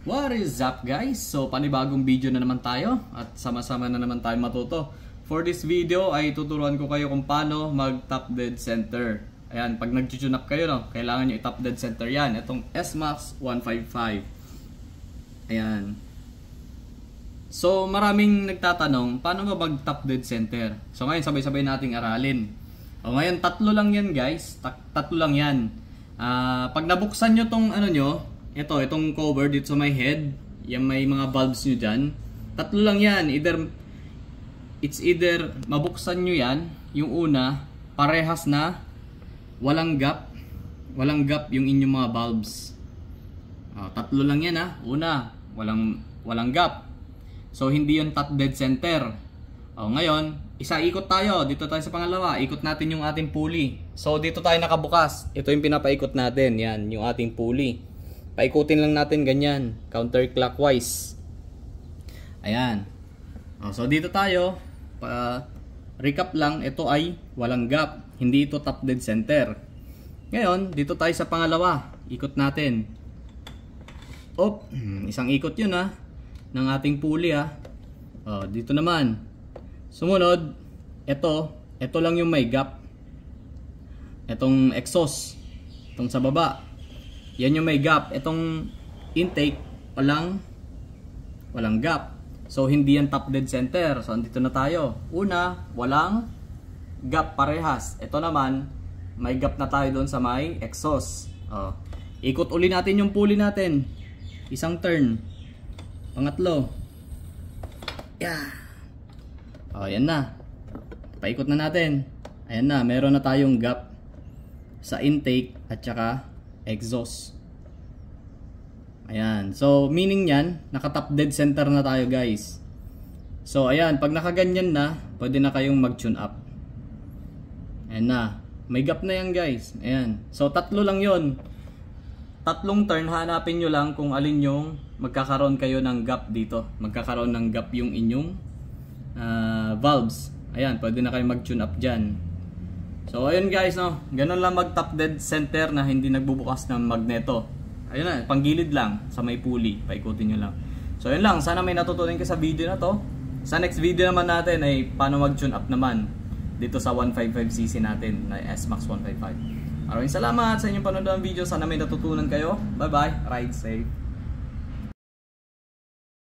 What is up guys? So panibagong video na naman tayo at sama-sama na naman tayo matuto. For this video ay tuturuan ko kayo kung paano mag top dead center. Ayan, pag nag-tune up kayo, no, kailangan nyo i-top dead center yan. Itong SMAX 155. Ayan. So maraming nagtatanong, paano ba mag top dead center? So ngayon sabay-sabay nating aralin. O ngayon tatlo lang yan guys. Tatlo lang yan. Pag nabuksan nyo tong ano nyo, itong cover dito sa my head, yung may mga bulbs nyo dyan, tatlo lang yan. It's either mabuksan nyo yan, yung una, parehas na, walang gap yung inyong mga bulbs. Tatlo lang yan ha. Una, walang gap. So hindi yung top dead center. Ngayon, isa ikot tayo. Dito tayo sa pangalawa. Ikot natin yung ating pulley. So dito tayo nakabukas. Ito yung pinapaikot natin. Yan, yung ating pulley. Paikutin lang natin ganyan, counterclockwise. Ayan. So dito tayo, recap lang, ito ay walang gap. Hindi ito top dead center. Ngayon, dito tayo sa pangalawa. Ikot natin. Isang ikot yun ha, ng ating pulley ha. Dito naman. Sumunod, ito lang yung may gap. Itong exhaust, itong sa baba. Yan yung may gap. Itong intake, walang gap. So, hindi yan top dead center. So, andito na tayo. Una, walang gap parehas. Ito naman, may gap na tayo doon sa may exhaust. Ikot uli natin yung pulley natin. Isang turn. Pangatlo. Yan na. Paikot na natin. Ayan na, meron na tayong gap sa intake at saka exhaust. Ayan. So, meaning yan, naka-top dead center na tayo guys. So, ayan. Pag nakaganyan na, pwede na kayong mag-tune up. Ayan na. May gap na yan guys. Ayan. So, tatlo lang yon. Tatlong turn, hanapin nyo lang kung alin yung magkakaroon kayo ng gap dito. Magkakaroon ng gap yung inyong valves. Ayan. Pwede na kayo mag-tune up dyan. So ayun guys, no, ganun lang mag top dead center na hindi nagbubukas ng magneto. Ayun na, panggilid lang sa may pulley, paikutin nyo lang. So ayun lang, sana may natutunan ka sa video na to. Sa next video naman natin ay paano mag tune up naman dito sa 155cc natin na SMAX 155. Maraming salamat sa inyong panonood ng video, sana may natutunan kayo. Bye bye, ride safe.